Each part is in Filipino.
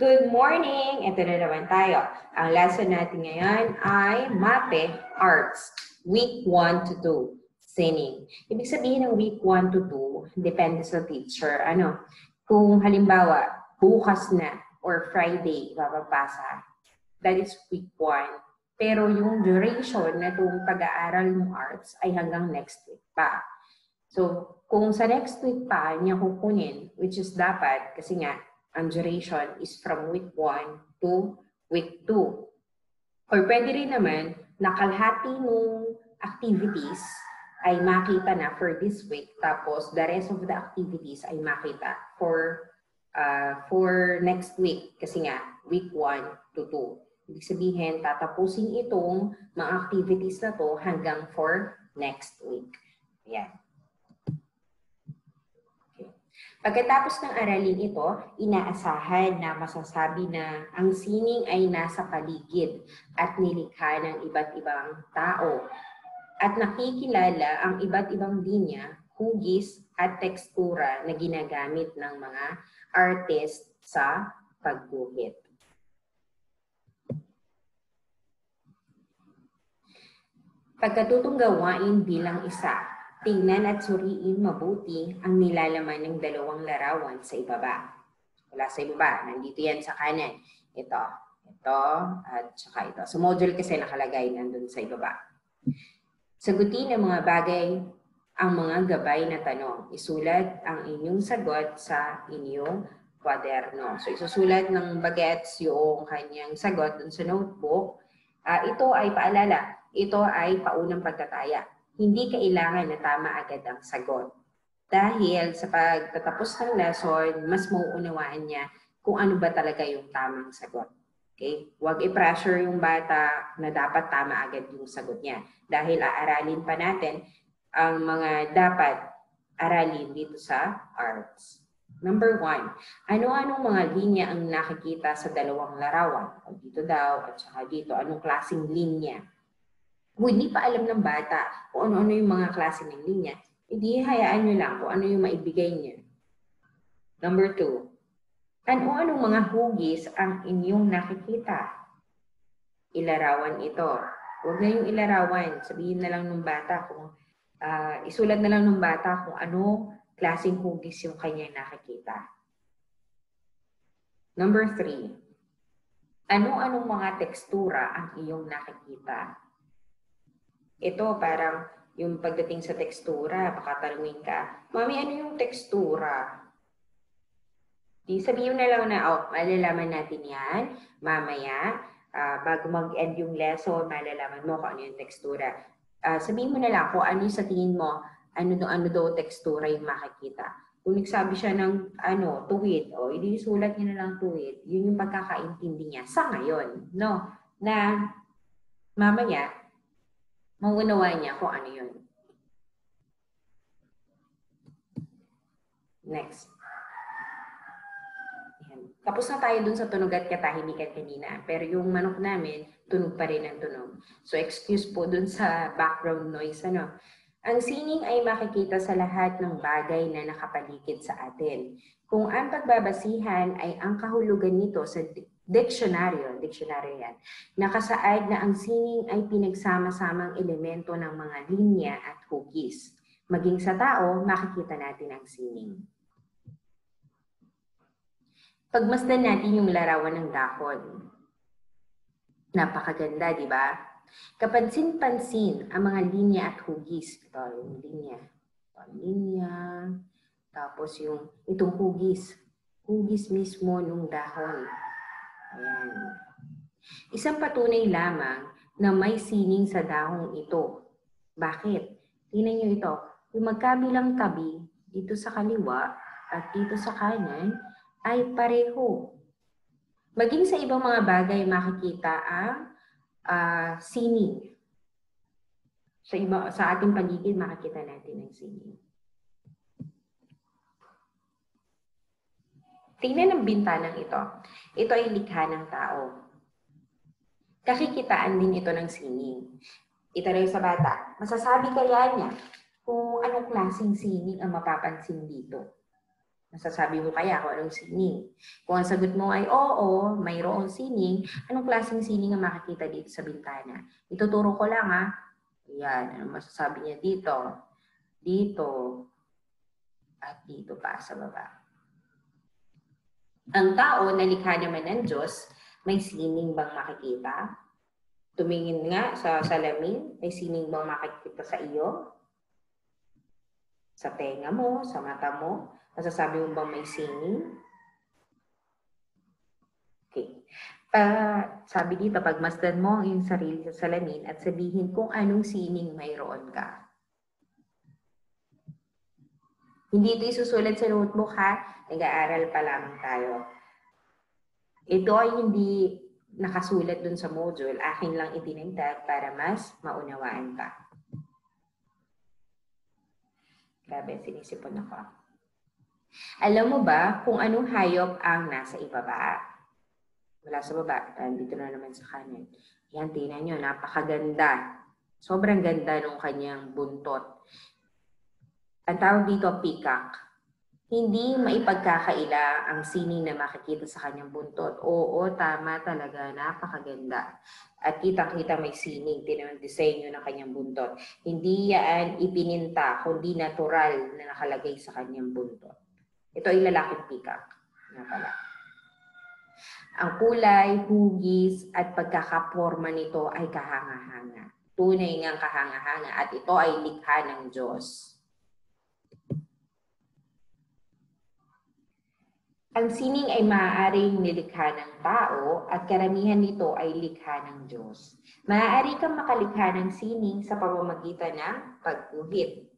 Good morning! Ito na naman tayo. Ang lesson natin ngayon ay Mate Arts, Week 1 to 2, Singing. Ibig sabihin ng Week 1 to 2, depende sa teacher. Kung halimbawa, bukas na or Friday, papapasa, that is Week 1. Pero yung duration na itong pag-aaral ng arts ay hanggang next week pa. So, kung sa next week pa niya kukunin, which is dapat, kasi nga, ang duration is from week 1 to week 2. Or pwede rin naman, nakalhati ng activities ay makita na for this week, tapos the rest of the activities ay makita for next week, kasi nga, week 1 to 2. Ibig sabihin, tatapusin itong mga activities na to hanggang for next week. Ayan. Pagkatapos ng aralin ito, inaasahan na masasabi na ang sining ay nasa paligid at nilikha ng iba't ibang tao at nakikilala ang iba't ibang linya, hugis at tekstura na ginagamit ng mga artist sa pagguhit. Pagkatutong gawain bilang isa, tingnan at suriin mabuti ang nilalaman ng dalawang larawan sa ibaba. Wala sa ibaba, nandito yan sa kanan. Ito, at saka ito. Sa module kasi nakalagay nandun sa ibaba. Sagutin ang mga bagay, ang mga gabay na tanong. Isulat ang inyong sagot sa inyong kwaderno. So isusulat ng bagets yung kanyang sagot dun sa notebook. Ito ay paalala, ito ay paunang pagtataya. Hindi kailangan na tama agad ang sagot. Dahil sa pagtatapos ng lesson, mas mauunawaan niya kung ano ba talaga yung tamang sagot. Okay? Huwag i-pressure yung bata na dapat tama agad yung sagot niya. Dahil aaralin pa natin ang mga dapat aralin dito sa arts. Number 1, ano-anong mga linya ang nakikita sa dalawang larawan? O dito daw at saka dito, anong klaseng linya? Kung hindi pa alam ng bata kung ano-ano yung mga klase ng linya, hindi hayaan nyo lang kung ano yung maibigay niya. Number 2, ano-anong mga hugis ang inyong nakikita? Ilarawan ito. Huwag na yung ilarawan. Sabihin na lang ng bata kung isulat na lang ng bata kung ano klaseng hugis yung kanyang nakikita. Number 3, ano-anong mga tekstura ang iyong nakikita? Ito parang yung pagdating sa tekstura, pakatanungin ka, Mami, ano yung tekstura? Di sabihin na lang na, malalaman natin yan mamaya. Bago mag-end yung lesson, malalaman mo kung ano yung tekstura. Sabihin mo na lang kung ano sa tingin mo, ano daw tekstura yung makikita. Kung nagsabi siya ng tuwid, hindi sulat niya na lang tuwid, yun yung pagkakaintindi niya sa ngayon, no? Na mamaya, mauunawaan niya kung ano yun. Next. Ayan. Tapos na tayo dun sa tunog at katahimikan kanina. Pero yung manok namin, tunog pa rin ang tunog. So excuse po dun sa background noise. Ang sining ay makikita sa lahat ng bagay na nakapaligid sa atin. Kung ang pagbabasihan ay ang kahulugan nito sa dictionary yan, nakasaad na ang sining ay pinagsama-samang elemento ng mga linya at hugis. Maging sa tao, makikita natin ang sining. Pagmasdan natin yung larawan ng dahon. Napakaganda, di ba? Kapansin-pansin ang mga linya at hugis. Ito yung linya. Tapos itong hugis. Hugis mismo ng dahon. Ayan. Isang patunay lamang na may sining sa dahong ito. Bakit? Tingnan nyo ito. Yung magkabilang tabi dito sa kaliwa at dito sa kanan ay pareho. Maging sa ibang mga bagay makikita ang sining. Sa ating paligid makikita natin ang sining. Tingnan ang bintanang ito. Ito ay likha ng tao. Kakikitaan din ito ng sining. Itanong sa bata, masasabi kaya niya kung anong klaseng sining ang mapapansin dito? Masasabi mo kaya kung anong sining? Kung ang sagot mo ay oo, mayroong sining, anong klaseng sining ang makikita dito sa bintana? Ituturo ko lang ha. Ayan, ano masasabi niya dito? Dito. At dito pa sa baba. Ang tao na likha naman ng Diyos, may sining bang makikita? Tumingin nga sa salamin, may sining bang makikita sa iyo? Sa tenga mo, sa mata mo, masasabi mo bang may sining? Okay. Sabi dito, pagmasdan mo ang iyong sarili sa salamin at sabihin kung anong sining mayroon ka. Hindi ito isusulat sa notebook ha, nag-aaral pa lamang tayo. Ito ay hindi nakasulat dun sa module, akin lang itinagdag para mas maunawaan ka. Grabe, sinisipon ako. Alam mo ba kung anong hayop ang nasa ibaba? Wala sa baba, dito na naman sa kanan. Yan, tingnan nyo, napakaganda. Sobrang ganda ng kanyang buntot. Ang tawag dito, peacock. Hindi maipagkakaila ang sining na makikita sa kanyang buntot. Oo, tama talaga, napakaganda. At kitang-kita may sining, tinanong disenyo ng kanyang buntot. Hindi yan ipininta, kundi natural na nakalagay sa kanyang buntot. Ito ay lalaking peacock. Nga pala. Ang kulay, hugis, at pagkakaporma nito ay kahanga-hanga. Tunay ngang kahanga-hanga at ito ay likha ng Diyos. Ang sining ay maaaring nilikha ng tao at karamihan nito ay likha ng Diyos. Maaari kang makalikha ng sining sa pamamagitan ng pagguhit.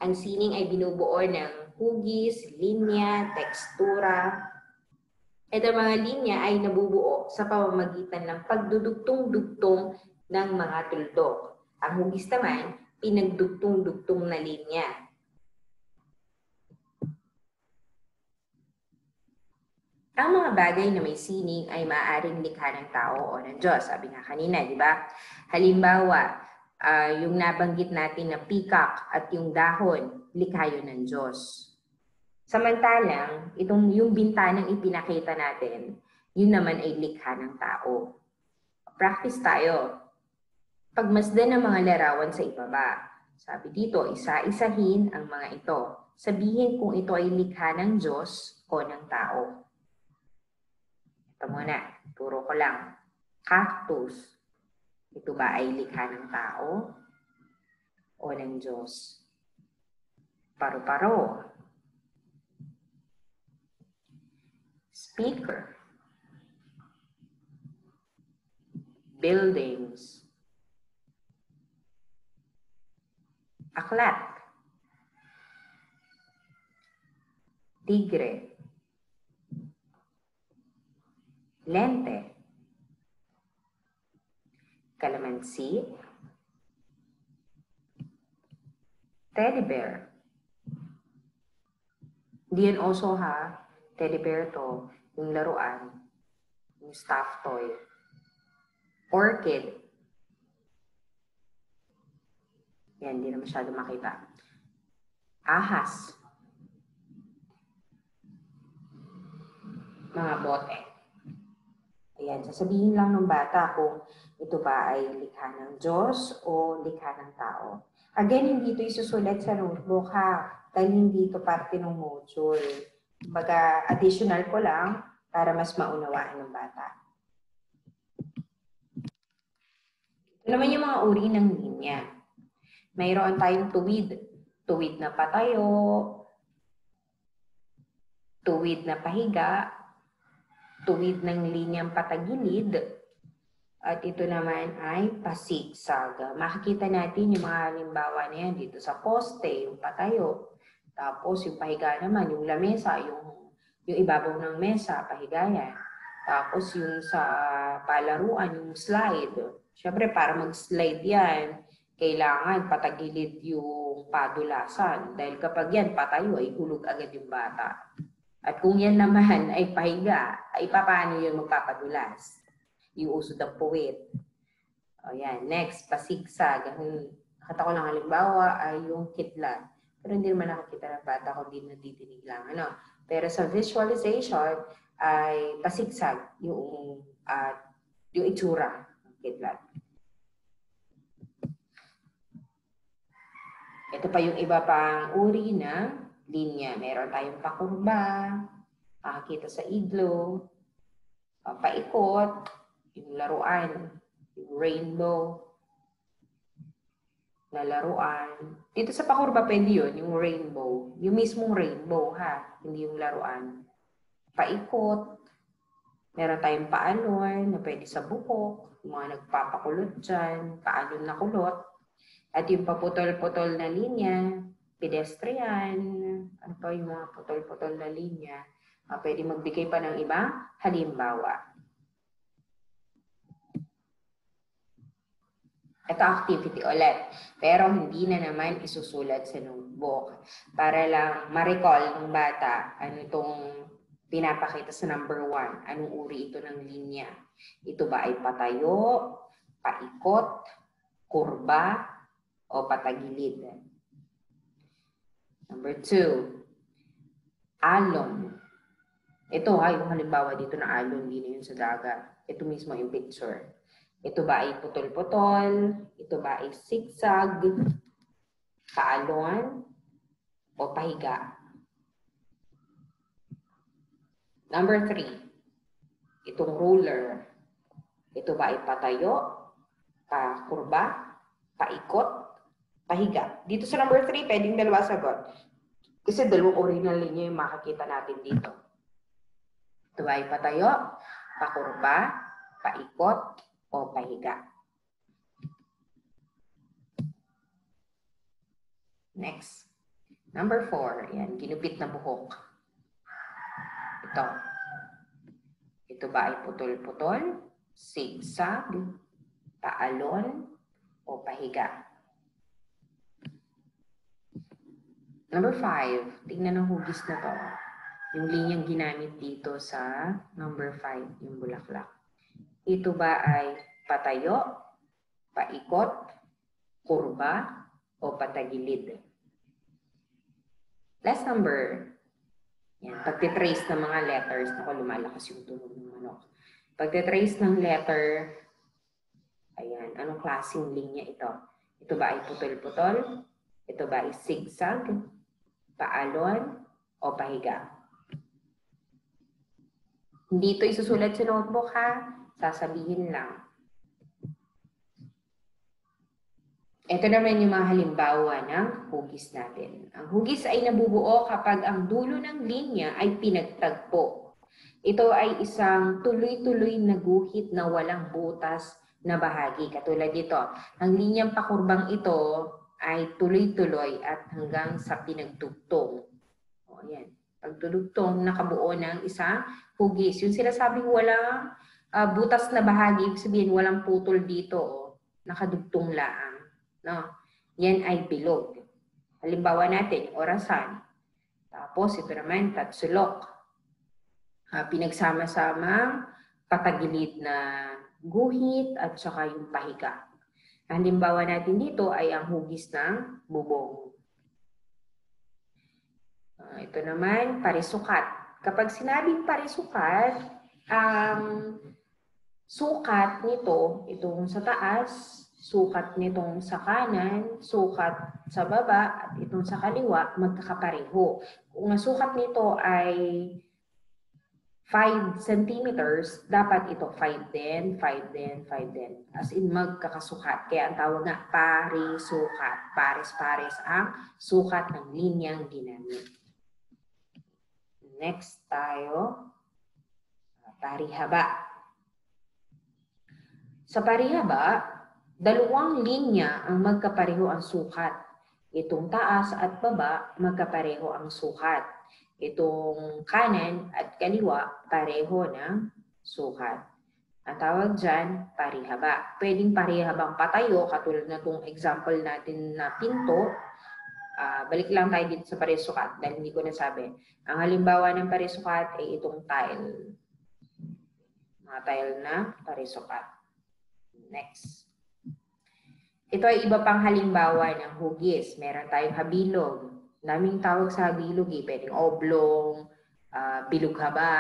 Ang sining ay binubuo ng hugis, linya, tekstura. Ito mga linya ay nabubuo sa pamamagitan ng pagdudugtong-dugtong ng mga tuldok. Ang hugis naman, pinagdugtong-dugtong na linya. Ang mga bagay na may sining ay maaaring likha ng tao o ng Diyos. Sabi nga kanina, di ba? Halimbawa, yung nabanggit natin na peacock at yung dahon, likha yun ng Diyos. Samantalang, yung bintanang ipinakita natin, yun naman ay likha ng tao. Practice tayo. Pagmasdan ng mga larawan sa ibaba. Sabi dito, isa-isahin ang mga ito. Sabihin kung ito ay likha ng Diyos o ng tao. Ito muna, turo ko lang. Cactus. Ito ba ay likha ng tao o ng Diyos? Paru-paro. Speaker. Buildings. Aklat. Tigre. Lente. Kalamansi. Teddy bear. Di yan also ha, teddy bear to, yung laruan, yung stuffed toy. Orchid. Yan, di na masyado makita. Ahas. Mga bote. Ayan, sasabihin lang ng bata kung ito ba ay likha ng Diyos o likha ng tao. Again, hindi ito isusulat sa notebook ha, dahil hindi ito parte ng module. Baga, additional ko lang para mas maunawaan ng bata. Ito naman yung mga uri ng linya. Mayroon tayong tuwid. Tuwid na patayo, tuwid na pahiga, tuwid ng linyang patagilid, at ito naman ay pasiksaga. Makikita natin yung mga halimbawa na yan dito sa poste, yung patayo. Tapos yung pahiga naman, yung lamesa, yung ibabaw ng mesa, pahiga yan. Tapos yung sa palaruan, yung slide. Siyempre para mag-slide yan, kailangan patagilid yung padulasan. Dahil kapag yan patayo, ay hulog agad yung bata. At kung yan naman ay pahiga, ay paano yun magpapadulas? Yung uso ng puwit. O yan. Next, pasigsag. Nakita ko lang halimbawa ay yung kidlat. Pero hindi naman nakakita ng bata kung hindi natitinig lang. Ano? Pero sa visualization ay pasigsag yung itsura ng kidlat. Ito pa yung iba pang uri ng linya. Meron tayong pakurba, makikita sa iglo, paikot, yung laruan, yung rainbow na laruan. Dito sa pakurba pwede yun, yung rainbow. Yung mismong rainbow ha, hindi yung laruan. Paikot, meron tayong paalon na pwede sa buhok, yung mga nagpapakulot dyan, paalon na kulot. At yung paputol-putol na linya, pedestrian, ano pa yung mga putol-putol na linya, pwede magbigay pa ng ibang halimbawa. Ito activity ulit, pero hindi na naman isusulat sa notebook para lang ma-recall ng bata ano itong pinapakita sa number 1. Anong uri ito ng linya? Ito ba ay patayo, paikot, kurba, o patagilid? Number 2, alon. Ito yung halimbawa dito na alon, hindi na yun sa dagat. Ito mismo yung picture. Ito ba ay putol-putol? Ito ba ay zigzag? Paalon? O pahiga? Number 3, itong ruler. Ito ba ay patayo, pakurba, paikot, pahiga? Dito sa number 3, pwedeng dalawa sagot. Kasi dalawang original linya yung makikita natin dito. Ito ba ay patayo, pakurba, paikot, o pahiga? Next. Number 4, yan, ginupit na buhok. Ito. Ito ba ay putol-putol, zigzag, paalon, o pahiga? Number 5, tingnan ang hugis na to. Yung linyang ginamit dito sa number 5, yung bulaklak. Ito ba ay patayo, paikot, kurba, o patagilid? Last number. Yan, pagtitrace ng mga letters. Ako, lumalakas yung tunog ng manok. Pagtitrace ng letter, ayan, anong klaseng linya ito? Ito ba ay putol-putol? Ito ba ay zigzag, paalon, o pahiga? Hindi ito isusulat sa notebook ha. Sasabihin lang. Ito naman yung mga halimbawa ng hugis natin. Ang hugis ay nabubuo kapag ang dulo ng linya ay pinagtagpo. Ito ay isang tuloy-tuloy na guhit na walang butas na bahagi. Katulad dito, ang linyang pakurbang ito ay tuloy-tuloy at hanggang sa pinagdugtong. O, yan. Pagdudugtong, nakabuo ng isang hugis. Yung sinasabing walang butas na bahagi, ibig sabihin walang putol dito. O, nakadugtong laang. No? Yan ay bilog. Halimbawa natin, orasan. Tapos ito naman, tatsulok. Pinagsama-sama, patagilid na guhit at saka yung pahiga. Halimbawa natin dito ay ang hugis ng bubong. Ito naman, parisukat. Kapag sinabing parisukat, ang sukat nito, itong sa taas, sukat nitong sa kanan, sukat sa baba, at itong sa kaliwa, magkakapareho. Kung ang sukat nito ay 5 centimeters, dapat ito 5 din, 5 din, 5 din. As in, magkakasukat. Kaya ang tawag nga, parisukat. Pares-pares ang sukat ng linyang ginamit. Next tayo, parihaba. Sa parihaba, dalawang linya ang magkapareho ang sukat. Itong taas at baba, magkapareho ang sukat. Itong kanan at kaliwa, pareho ng sukat. Ang tawag dyan, parihaba. Pwedeng parihabang patayo, katulad na itong example natin na pinto. Balik lang tayo dito sa parisukat dahil hindi ko nasabi. Ang halimbawa ng parisukat ay itong tile. Mga tile na parisukat. Next. Ito ay iba pang halimbawa ng hugis. Meron tayong habilog. Daming tawag sa habilog eh. Pwedeng oblong, bilughaba,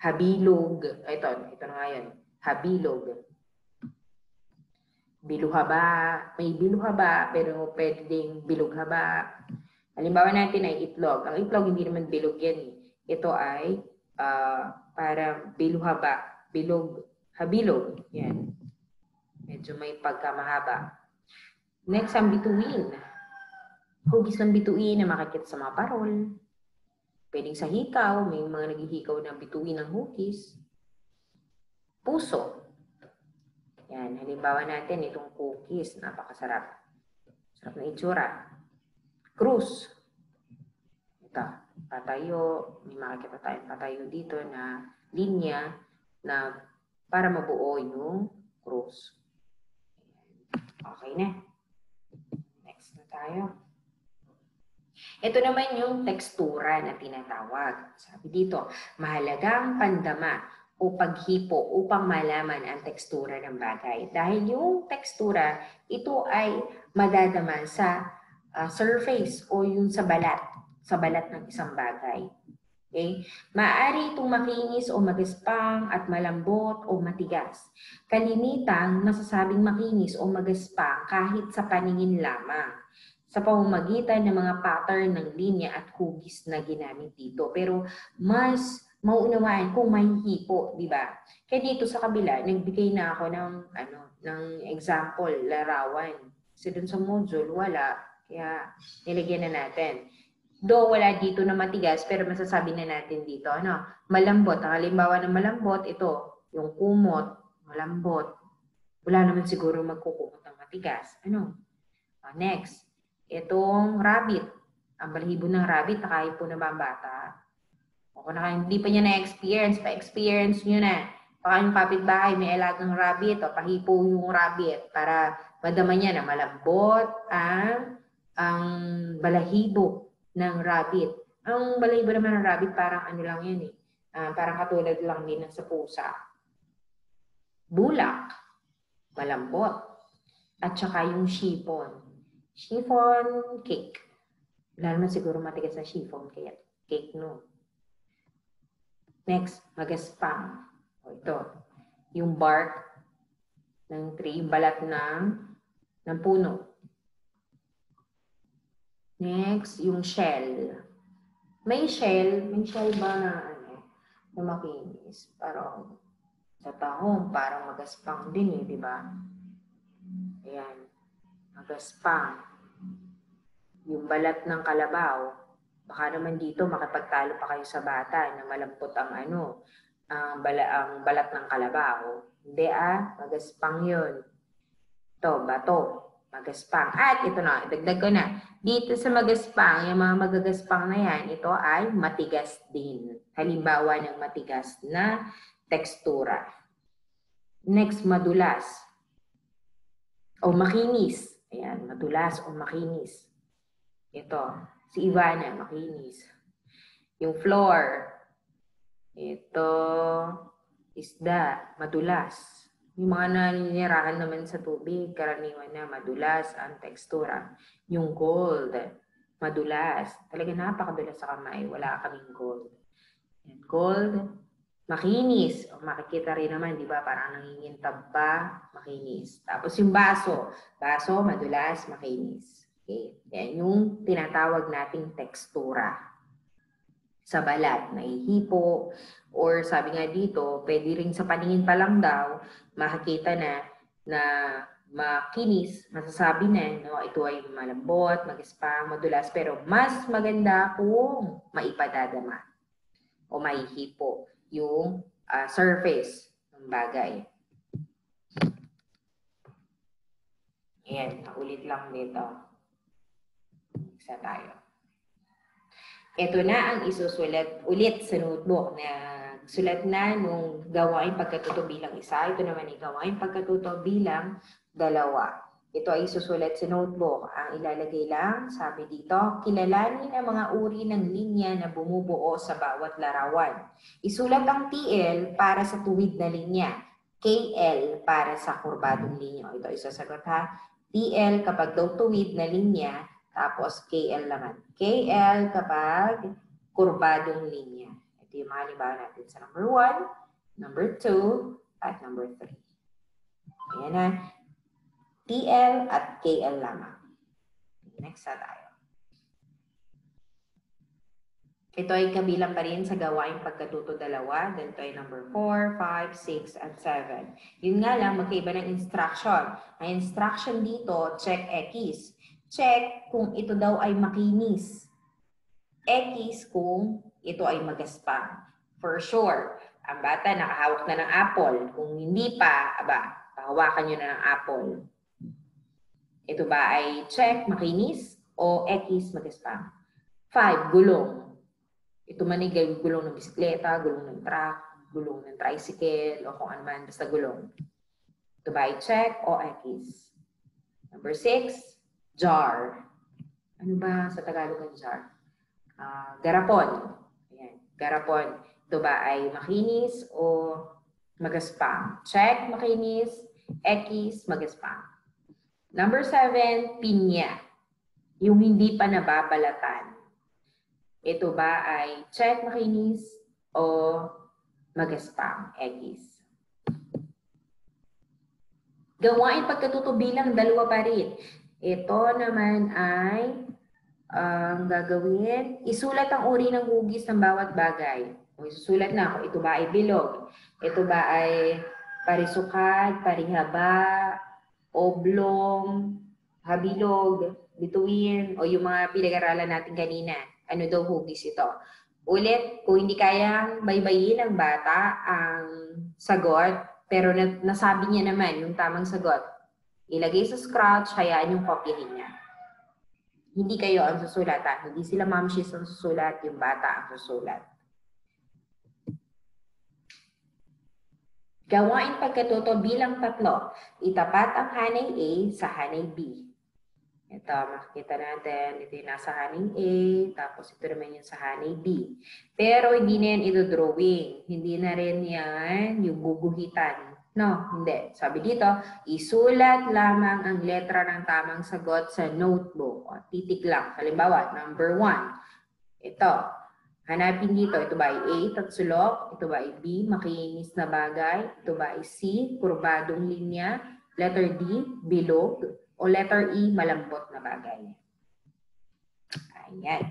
habilog. Ito na nga yun. Habilog. Bilughaba, may bilughaba, pero pwede ding bilughaba. Halimbawa natin ay itlog. Ang itlog hindi naman bilog yan eh. Ito ay para bilughaba, bilog, habilog. Yan. Medyo may pagkamahaba. Next, ang bituin. Hugis ng bituin na makikita sa mga parol. Pwedeng sa hikaw, may mga naghihikaw na bituin ng hugis. Puso. Yan, halimbawa natin itong cookies, napakasarap. Sarap na itsura. Krus. Ito, patayo. May makikita tayong patayo dito na linya na para mabuo yung krus. Okay na. Next na tayo. Ito naman yung tekstura na tinatawag. Sabi dito, mahalagang pandama o paghipo upang malaman ang tekstura ng bagay. Dahil yung tekstura, ito ay madadama sa surface o yung sa balat ng isang bagay. Okay? Maaari itong makinis o magaspang at malambot o matigas. Kalimitan, nasasabing makinis o magaspang kahit sa paningin lamang sa pamamagitan ng mga pattern ng linya at hugis na ginamit dito. Pero mas mauunawaan kung may hipo, di ba? Kaya dito sa kabila, nagbigay na ako ng example, larawan. Kasi dun sa module, wala. Kaya nilagyan na natin. Though wala dito na matigas, pero masasabi na natin dito, malambot. Ang halimbawa ng malambot, ito, yung kumot, malambot. Wala naman siguro magkukumot ng matigas. Next, itong rabbit. Ang balahibo ng rabbit, nakahipo na ba ang bata? O kung hindi pa niya na-experience, pa-experience nyo na. Baka yung kapitbahay, may alagang rabbit, o pahipo yung rabbit para madama niya na malambot ang balahibo ng rabbit. Ang balahibo naman ng rabbit, parang lang yan eh. Parang katulad lang din sa pusa. Bulak, malambot. At saka yung chiffon. Chiffon cake. Wala naman siguro matigas na chiffon cake, no? Next, magaspang. Ito, yung bark ng tree, balat ng puno. Next, yung shell. May shell ba na makinis? Parang sa tahong, parang magaspang din eh, di ba? Ayan, magaspang. Yung balat ng kalabaw, baka naman dito makipagtalo pa kayo sa bata na malambot ang ang balat ng kalabaw. Hindi magaspang yun. Ito, bato, magaspang. At ito na, dagdag ko na. Dito sa magaspang, yung mga magagaspang na yan, ito ay matigas din. Halimbawa ng matigas na tekstura. Next, madulas. O makinis. Ayan, madulas o makinis. Ito, si Ivana, makinis. Yung floor. Ito, isda, madulas. Yung mga naninirahan naman sa tubig, karaniwan na madulas ang tekstura. Yung gold, madulas. Talaga napakadulas sa kamay, wala kaming gold. Yan, gold, makinis. O makikita rin naman, di ba? Parang nangingintab pa, makinis. Tapos yung baso. Baso, madulas, makinis. Okay. Yan yung tinatawag nating tekstura. Sa balat, naihipo, or sabi nga dito, pwede rin sa paningin pa lang daw, makikita na makinis, masasabi na, ito ay malambot, magaspang, madulas, pero mas maganda kung maipadadama o maihipo yung surface ng bagay. Ayan, ulit lang dito. Isa tayo. Ito na ang isusulat ulit sa notebook na sulat na nung gawain pagkatuto bilang isa. Ito naman ay gawain pagkatuto bilang dalawa. Ito ay isusulat sa notebook. Ang ilalagay lang, sabi dito, kilalanin ang mga uri ng linya na bumubuo sa bawat larawan. Isulat ang TL para sa tuwid na linya. KL para sa kurbadong linya. Ito isasagot ha. TL kapag daw tuwid na linya, tapos KL naman. KL kapag kurbadong linya. Ito yung mga halimbawa natin sa number 1, number 2, at number 3. Ayan na. TL at KL lamang. Next na tayo. Ito ay kabilang pa rin sa gawaing pagkatuto dalawa. Then ito ay number 4, 5, 6, at 7. Yun nga lang, magkaiba ng instruction. Ang instruction dito, check X. Check kung ito daw ay makinis. X kung ito ay magaspang. For sure, ang bata nakahawak na ng apple. Kung hindi pa, aba, pahawakan nyo na ng apple. Ito ba ay check, makinis, o X, magaspang? 5, gulong. Ito man ay gulong ng bisikleta, gulong ng truck, gulong ng tricycle, o kung ano man, basta gulong. Ito ba ay check o X? Number 6, jar. Ano ba sa Tagalog ang jar? Garapon. Ayan, garapon. Ito ba ay makinis o magaspang? Check, makinis, X, magaspang. Number 7, pinya. Yung hindi pa nababalatan. Ito ba ay check, makinis, o magaspang, X? Gawain pagkatuto bilang dalawa pa rin. Ito naman ay ang gagawin, isulat ang uri ng hugis ng bawat bagay. O isusulat na ako, ito ba ay bilog? Ito ba ay parisukat, parihaba, oblong, habilog, bituin, o yung mga pinag-aralan natin kanina. Ano daw hugis ito? Ulit, kung hindi kayang baybayin ng bata ang sagot, pero nasabi niya naman yung tamang sagot, ilagay sa scratch, hayaan yung kopyahin niya. Hindi kayo ang susulatan. Hindi sila mamshis ang susulat, yung bata ang susulat. Gawain pagkatuto bilang 3. Itapat ang hanay A sa hanay B. Ito, makikita natin, ito yung nasa hanay A, tapos ito naman yung sa hanay B. Pero hindi na yan ito-drawing. Hindi na rin yan yung guguhitan. No, hindi. Sabi dito, isulat lamang ang letra ng tamang sagot sa notebook. O, titik lang. Halimbawa, number 1. Ito. Hanapin dito. Ito ba ay A, tatsulok? Ito ba ay B, makinis na bagay? Ito ba ay C, kurbadong linya? Letter D, bilog? O letter E, malambot na bagay? Ayan.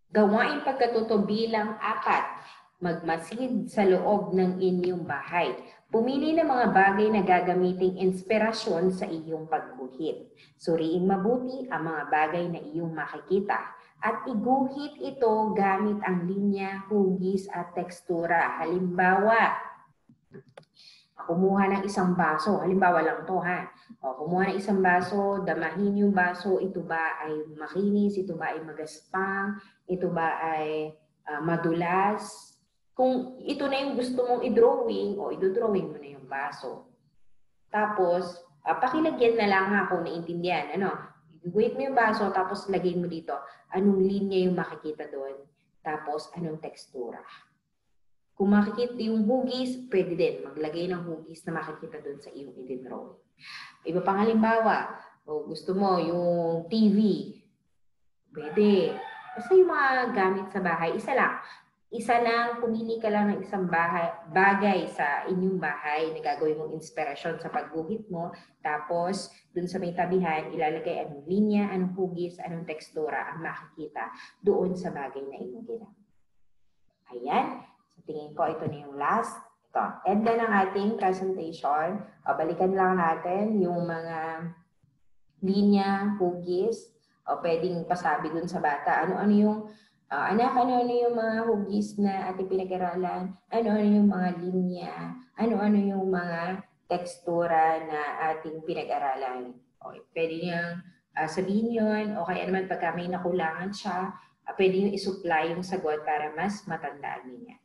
Gawain pagkatuto bilang 4. Magmasid sa loob ng inyong bahay. Pumili ng mga bagay na gagamiting inspirasyon sa iyong pagguhit. Suriin mabuti ang mga bagay na iyong makikita at iguhit ito gamit ang linya, hugis at tekstura. Halimbawa, kumuha ng isang baso. Halimbawa lang to ha. Kumuha ng isang baso, damahin yung baso. Ito ba ay makinis? Ito ba ay magaspang? Ito ba ay madulas? Kung ito na yung gusto mong i-drawing, o i-drawing mo na yung baso. Tapos, pakilagyan na lang ha kung naintindihan. Ano? Wait mo yung baso, tapos lagay mo dito. Anong linya yung makikita doon? Tapos, anong tekstura? Kung makikita yung hugis, pwede din. Maglagay ng hugis na makikita doon sa iyong i-drawing. Iba pang halimbawa, o gusto mo yung TV. Pwede. Basta yung mga gamit sa bahay, isa lang. Isa lang, pumili ka lang ng isang bagay sa inyong bahay na gagawin mong inspirasyon sa pagguhit mo. Tapos, dun sa may tabihan, ilalagay anong linya, anong hugis, anong tekstura ang makikita doon sa bagay na inyong ginamit. Ayan. So, tingin ko ito na yung last. Ito. End na ng ating presentation. Balikan lang natin yung mga linya, hugis, o pwedeng pasabi dun sa bata. Ano-ano yung anak, ano-ano yung mga hugis na ating pinag-aralan? Ano-ano yung mga linya? Ano-ano yung mga tekstura na ating pinag-aralan? Okay, pwede niyang sabihin yun, o kaya naman pagka may nakulangan siya, pwede niyong isupply yung sagot para mas matandaan niya.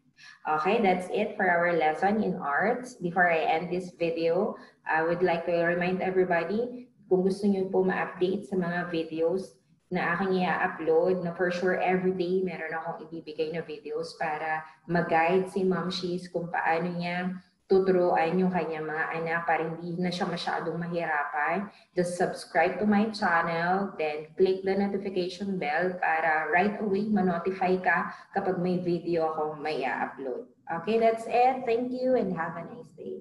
Okay, that's it for our lesson in arts. Before I end this video, I would like to remind everybody, kung gusto niyo po ma-update sa mga videos na aking i-upload, na for sure everyday meron akong ibibigay na videos para mag-guide si Ma'am Shiz kung paano niya tuturuan yung kanyang mga anak para hindi na siya masyadong mahirapan. Just subscribe to my channel, then click the notification bell para right away ma-notify ka kapag may video akong may upload. Okay, that's it. Thank you and have a nice day.